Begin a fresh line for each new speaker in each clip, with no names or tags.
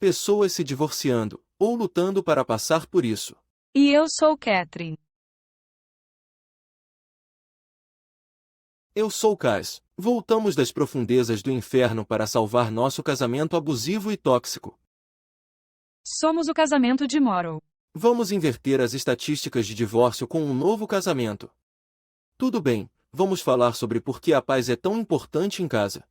pessoas se divorciando, ou lutando para passar por isso.
E eu sou Catherine.
Eu sou Kaz. Voltamos das profundezas do inferno para salvar nosso casamento abusivo e tóxico.
Somos o casamento de Morrow.
Vamos inverter as estatísticas de divórcio com um novo casamento. Tudo bem, vamos falar sobre por que a paz é tão importante em casa.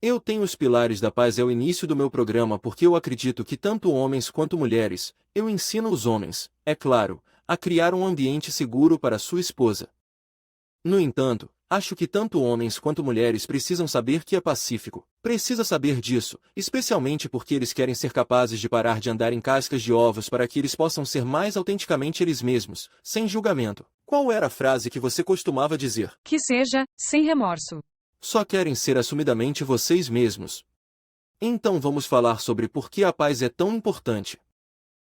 Eu tenho os pilares da paz é o início do meu programa porque eu acredito que tanto homens quanto mulheres, eu ensino os homens, é claro, a criar um ambiente seguro para sua esposa. No entanto, acho que tanto homens quanto mulheres precisam saber que é pacífico. Precisa saber disso, especialmente porque eles querem ser capazes de parar de andar em cascas de ovos para que eles possam ser mais autenticamente eles mesmos, sem julgamento. Qual era a frase que você costumava dizer?
Que seja, sem remorso.
Só querem ser assumidamente vocês mesmos. Então vamos falar sobre por que a paz é tão importante.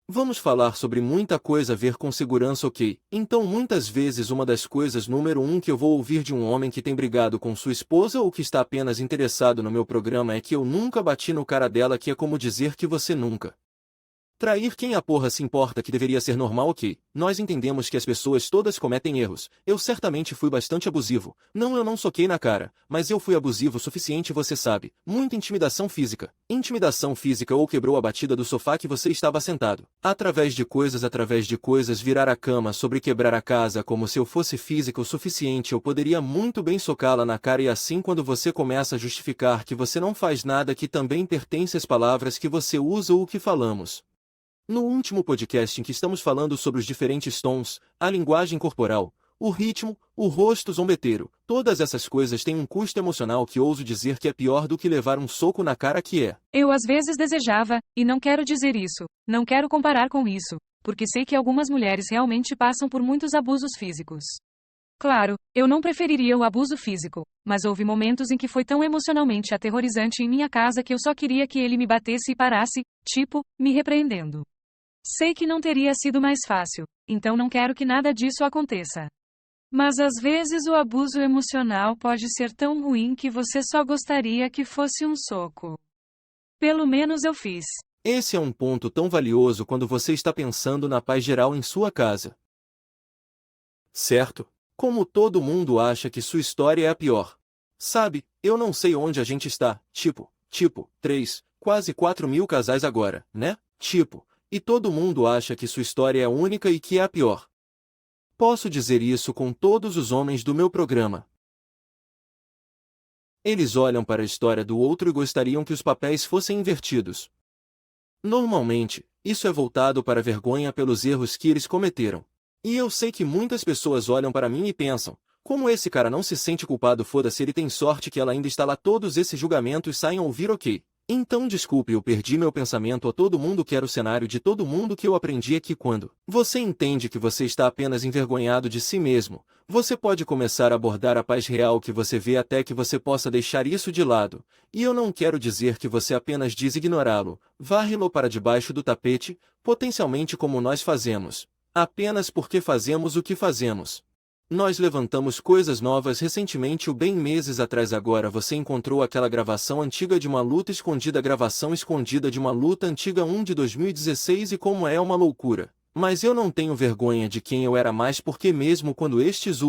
Vamos falar sobre muita coisa a ver com segurança, ok? Então muitas vezes uma das coisas número 1 que eu vou ouvir de um homem que tem brigado com sua esposa ou que está apenas interessado no meu programa é que eu nunca bati no cara dela, que é como dizer que você nunca. Trair quem a porra se importa, que deveria ser normal, ok? Nós entendemos que as pessoas todas cometem erros. Eu certamente fui bastante abusivo. Não, eu não soquei na cara, mas eu fui abusivo o suficiente, você sabe. Muita intimidação física. Intimidação física ou quebrou a batida do sofá que você estava sentado. Através de coisas, virar a cama sobre quebrar a casa como se eu fosse física o suficiente, eu poderia muito bem socá-la na cara, e assim quando você começa a justificar que você não faz nada, que também pertence às palavras que você usa ou o que falamos. No último podcast em que estamos falando sobre os diferentes tons, a linguagem corporal, o ritmo, o rosto zombeteiro, todas essas coisas têm um custo emocional que ouso dizer que é pior do que levar um soco na cara, que é.
Eu às vezes desejava, e não quero dizer isso, não quero comparar com isso, porque sei que algumas mulheres realmente passam por muitos abusos físicos. Claro, eu não preferiria o abuso físico, mas houve momentos em que foi tão emocionalmente aterrorizante em minha casa que eu só queria que ele me batesse e parasse, tipo, me repreendendo. Sei que não teria sido mais fácil, então não quero que nada disso aconteça. Mas às vezes o abuso emocional pode ser tão ruim que você só gostaria que fosse um soco. Pelo menos eu fiz.
Esse é um ponto tão valioso quando você está pensando na paz geral em sua casa. Certo? Como todo mundo acha que sua história é a pior. Sabe, eu não sei onde a gente está, tipo, 3, quase 4 mil casais agora, né? E todo mundo acha que sua história é única e que é a pior. Posso dizer isso com todos os homens do meu programa. Eles olham para a história do outro e gostariam que os papéis fossem invertidos. Normalmente, isso é voltado para a vergonha pelos erros que eles cometeram. E eu sei que muitas pessoas olham para mim e pensam, como esse cara não se sente culpado, foda-se, ele tem sorte que ela ainda está lá. Todos esses julgamentos saem a ouvir, ok? Então desculpe, eu perdi meu pensamento. A todo mundo quer o cenário de todo mundo que eu aprendi é que quando você entende que você está apenas envergonhado de si mesmo, você pode começar a abordar a paz real que você vê até que você possa deixar isso de lado. E eu não quero dizer que você apenas diz ignorá-lo, varre-lo para debaixo do tapete, potencialmente como nós fazemos, apenas porque fazemos o que fazemos. Nós levantamos coisas novas recentemente, ou bem meses atrás. Agora você encontrou aquela gravação antiga de uma luta escondida, gravação escondida de uma luta antiga 1 de 2016, e como é uma loucura. Mas eu não tenho vergonha de quem eu era mais, porque mesmo quando estes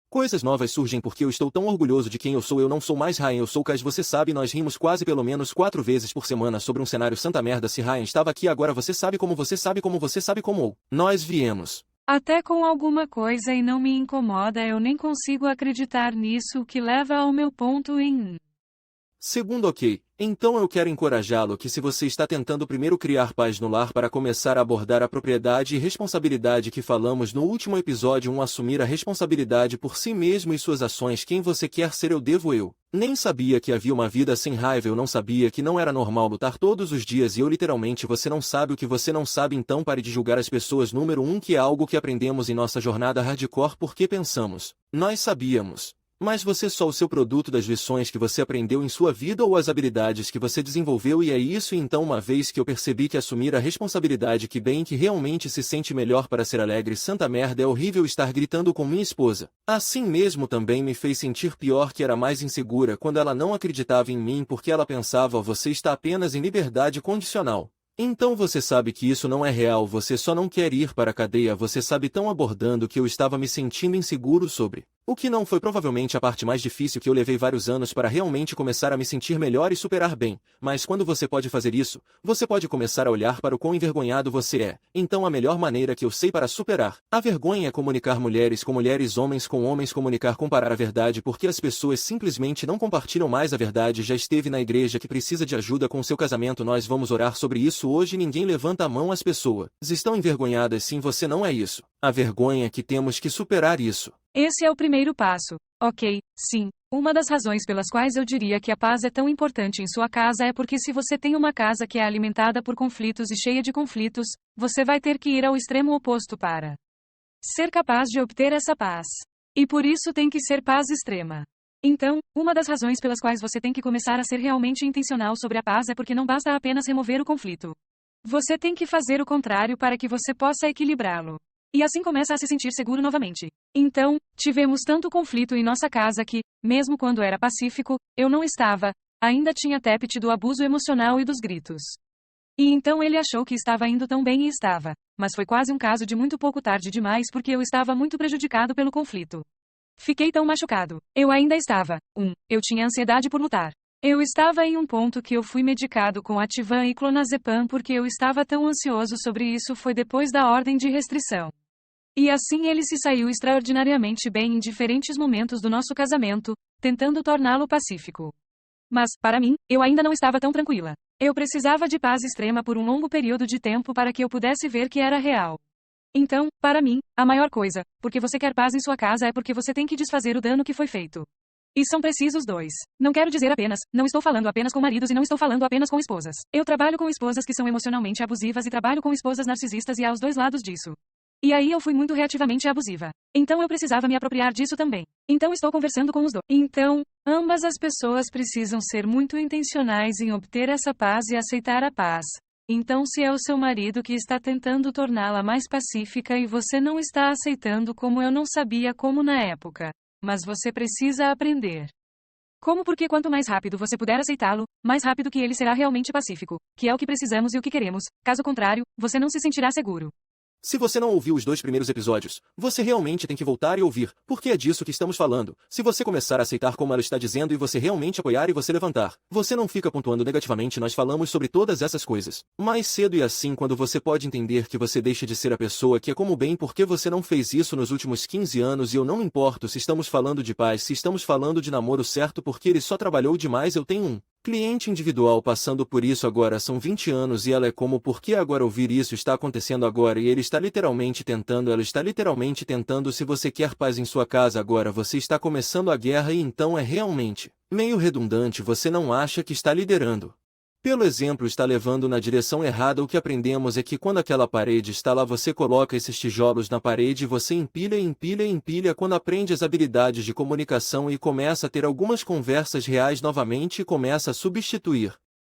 coisas novas surgem, porque eu estou tão orgulhoso de quem eu sou. Eu não sou mais Ryan, eu sou Kaz. Você sabe, nós rimos quase pelo menos 4 vezes por semana sobre um cenário santa merda. Se Ryan estava aqui agora, você sabe como você sabe como você sabe como nós viemos.
Até com alguma coisa e não me incomoda, eu nem consigo acreditar nisso, o que leva ao meu ponto em...
Segundo, ok, então eu quero encorajá-lo que se você está tentando primeiro criar paz no lar para começar a abordar a propriedade e responsabilidade que falamos no último episódio, assumir a responsabilidade por si mesmo e suas ações. Quem você quer ser? Eu nem sabia que havia uma vida sem raiva, eu não sabia que não era normal lutar todos os dias, e eu literalmente, você não sabe o que você não sabe, então pare de julgar as pessoas. Número 1, que é algo que aprendemos em nossa jornada hardcore porque pensamos, nós sabíamos. Mas você só o seu produto das lições que você aprendeu em sua vida ou as habilidades que você desenvolveu, e é isso. Então, uma vez que eu percebi que assumir a responsabilidade que realmente se sente melhor para ser alegre. Santa merda, é horrível estar gritando com minha esposa. Assim mesmo também me fez sentir pior, que era mais insegura quando ela não acreditava em mim porque ela pensava: você está apenas em liberdade condicional. Então você sabe que isso não é real, você só não quer ir para a cadeia. Você sabe, tão abordando que eu estava me sentindo inseguro sobre. O que não foi provavelmente a parte mais difícil, que eu levei vários anos para realmente começar a me sentir melhor e superar bem. Mas quando você pode fazer isso, você pode começar a olhar para o quão envergonhado você é. Então a melhor maneira que eu sei para superar a vergonha é comunicar, mulheres com mulheres, homens com homens, comunicar, comparar a verdade, porque as pessoas simplesmente não compartilham mais a verdade. Já esteve na igreja que precisa de ajuda com seu casamento? Nós vamos orar sobre isso hoje. Ninguém levanta a mão. As pessoas estão envergonhadas. Sim, você não é isso. A vergonha é que temos que superar isso.
Esse é o primeiro passo. Ok, sim. Uma das razões pelas quais eu diria que a paz é tão importante em sua casa é porque, se você tem uma casa que é alimentada por conflitos e cheia de conflitos, você vai ter que ir ao extremo oposto para ser capaz de obter essa paz. E por isso tem que ser paz extrema. Então, uma das razões pelas quais você tem que começar a ser realmente intencional sobre a paz é porque não basta apenas remover o conflito. Você tem que fazer o contrário para que você possa equilibrá-lo. E assim começa a se sentir seguro novamente. Então, tivemos tanto conflito em nossa casa que, mesmo quando era pacífico, eu não estava, ainda tinha TEPT do abuso emocional e dos gritos. E então ele achou que estava indo tão bem, e estava. Mas foi quase um caso de muito pouco tarde demais, porque eu estava muito prejudicado pelo conflito. Fiquei tão machucado. Eu ainda estava. Eu tinha ansiedade por lutar. Eu estava em um ponto que eu fui medicado com Ativan e Clonazepam porque eu estava tão ansioso sobre isso. Foi depois da ordem de restrição. E assim ele se saiu extraordinariamente bem em diferentes momentos do nosso casamento, tentando torná-lo pacífico. Mas, para mim, eu ainda não estava tão tranquila. Eu precisava de paz extrema por um longo período de tempo para que eu pudesse ver que era real. Então, para mim, a maior coisa, porque você quer paz em sua casa, é porque você tem que desfazer o dano que foi feito. E são precisos dois. Não quero dizer apenas, não estou falando apenas com maridos e não estou falando apenas com esposas. Eu trabalho com esposas que são emocionalmente abusivas e trabalho com esposas narcisistas, e há os dois lados disso. E aí eu fui muito reativamente abusiva. Então eu precisava me apropriar disso também. Então estou conversando com os dois. Então, ambas as pessoas precisam ser muito intencionais em obter essa paz e aceitar a paz. Então, se é o seu marido que está tentando torná-la mais pacífica e você não está aceitando, como eu não sabia como na época, mas você precisa aprender. Como? Porque quanto mais rápido você puder aceitá-lo, mais rápido que ele será realmente pacífico, que é o que precisamos e o que queremos. Caso contrário, você não se sentirá seguro.
Se você não ouviu os 2 primeiros episódios, você realmente tem que voltar e ouvir, porque é disso que estamos falando. Se você começar a aceitar como ela está dizendo e você realmente apoiar e você levantar, você não fica pontuando negativamente. Nós falamos sobre todas essas coisas mais cedo, e assim, quando você pode entender que você deixa de ser a pessoa que é, como bem, porque você não fez isso nos últimos 15 anos. E eu não me importo se estamos falando de paz, se estamos falando de namoro, certo, porque ele só trabalhou demais. Eu tenho um cliente individual passando por isso agora, são 20 anos, e ela é como: por que agora ouvir isso está acontecendo agora? E ele está literalmente tentando, ela está literalmente tentando. Se você quer paz em sua casa agora, você está começando a guerra, e então é realmente meio redundante. Você não acha que está liderando pelo exemplo, está levando na direção errada. O que aprendemos é que quando aquela parede está lá, você coloca esses tijolos na parede e você empilha, empilha, empilha. Quando aprende as habilidades de comunicação e começa a ter algumas conversas reais novamente, e começa a substituir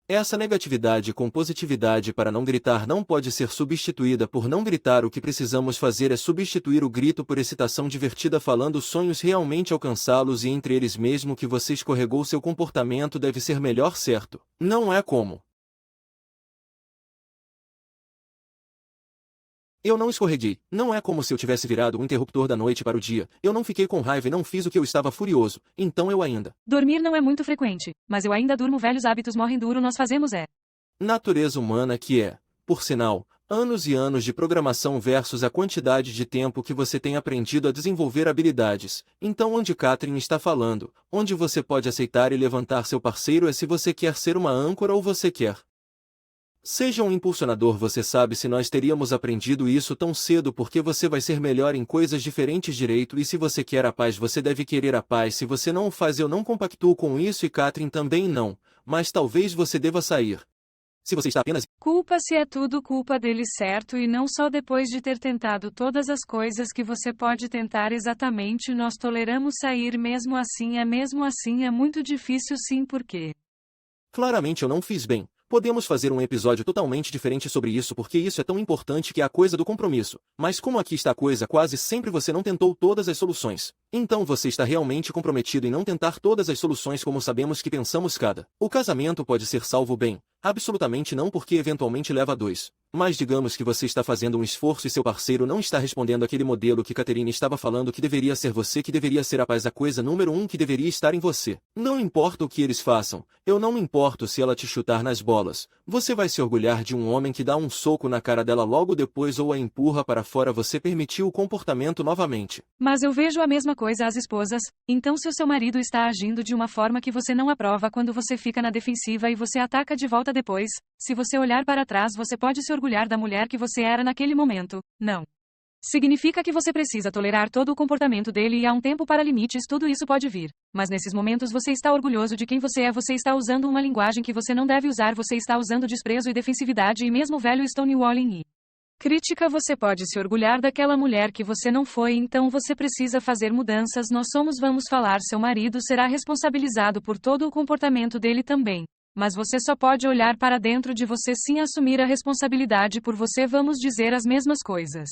essa negatividade com positividade. Para não gritar não pode ser substituída por não gritar. O que precisamos fazer é substituir o grito por excitação divertida, falando sonhos, realmente alcançá-los, e entre eles mesmo que você escorregou, seu comportamento deve ser melhor, certo? Não é como: eu não escorreguei. Não é como se eu tivesse virado o interruptor da noite para o dia. Eu não fiquei com raiva e não fiz o que eu estava furioso. Então eu ainda.
Dormir não é muito frequente, mas eu ainda durmo. Velhos hábitos morrem duro. Nós fazemos
natureza humana, que é, por sinal, anos e anos de programação versus a quantidade de tempo que você tem aprendido a desenvolver habilidades. Então, onde Catherine está falando, onde você pode aceitar e levantar seu parceiro, é se você quer ser uma âncora ou você quer seja um impulsionador. Você sabe, se nós teríamos aprendido isso tão cedo, porque você vai ser melhor em coisas diferentes direito. E se você quer a paz, você deve querer a paz. Se você não o faz, eu não compactuo com isso, e Catherine também não, mas talvez você deva sair se você está apenas
Culpa se é tudo culpa dele, certo? E não só depois de ter tentado todas as coisas que você pode tentar exatamente. Nós toleramos sair mesmo assim é muito difícil sim porque.
Claramente eu não fiz bem. Podemos fazer um episódio totalmente diferente sobre isso porque isso é tão importante que é a coisa do compromisso. Mas como aqui está a coisa, quase sempre você não tentou todas as soluções. Então você está realmente comprometido em não tentar todas as soluções como sabemos que pensamos cada. O casamento pode ser salvo bem. Absolutamente não porque eventualmente leva a dois. Mas digamos que você está fazendo um esforço e seu parceiro não está respondendo aquele modelo que Catherine estava falando que deveria ser você, que deveria ser a paz, a coisa número 1 que deveria estar em você. Não importa o que eles façam, eu não me importo se ela te chutar nas bolas. Você vai se orgulhar de um homem que dá um soco na cara dela logo depois ou a empurra para fora. Você permitiu o comportamento novamente.
Mas eu vejo a mesma coisa às esposas. Então se o seu marido está agindo de uma forma que você não aprova, quando você fica na defensiva e você ataca de volta depois, se você olhar para trás você pode se orgulhar da mulher que você era naquele momento. Não. Significa que você precisa tolerar todo o comportamento dele e há um tempo para limites, tudo isso pode vir. Mas nesses momentos você está orgulhoso de quem você é, você está usando uma linguagem que você não deve usar, você está usando desprezo e defensividade e mesmo velho stonewalling e crítica. Você pode se orgulhar daquela mulher que você não foi, então você precisa fazer mudanças. Vamos falar, seu marido será responsabilizado por todo o comportamento dele também. Mas você só pode olhar para dentro de você sim, assumir a responsabilidade por você. Vamos dizer as mesmas coisas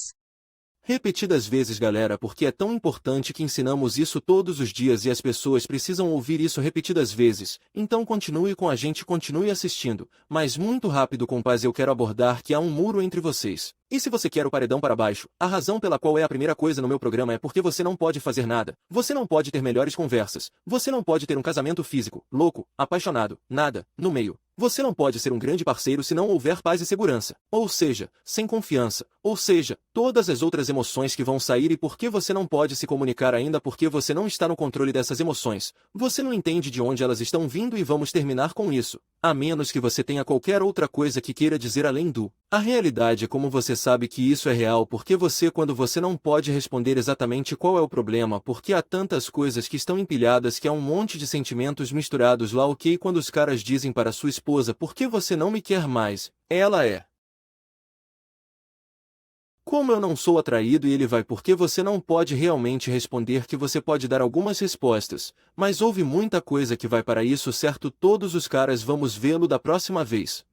repetidas vezes, galera, porque é tão importante que ensinamos isso todos os dias e as pessoas precisam ouvir isso repetidas vezes. Então continue com a gente, continue assistindo. Mas muito rápido, com paz, eu quero abordar que há um muro entre vocês. E se você quer o paredão para baixo, a razão pela qual é a primeira coisa no meu programa é porque você não pode fazer nada. Você não pode ter melhores conversas. Você não pode ter um casamento físico, louco, apaixonado, nada, no meio. Você não pode ser um grande parceiro se não houver paz e segurança. Ou seja, sem confiança. Ou seja, todas as outras emoções que vão sair. E por que você não pode se comunicar ainda? Porque você não está no controle dessas emoções. Você não entende de onde elas estão vindo e vamos terminar com isso. A menos que você tenha qualquer outra coisa que queira dizer além do. A realidade é como você sabe que isso é real, porque você, quando você não pode responder exatamente qual é o problema, porque há tantas coisas que estão empilhadas que há um monte de sentimentos misturados lá, ok? Quando os caras dizem para sua esposa, por que você não me quer mais? Ela é. Como eu não sou atraído, e ele vai, porque você não pode realmente responder, que você pode dar algumas respostas, mas houve muita coisa que vai para isso, certo? Todos os caras, vamos vê-lo da próxima vez.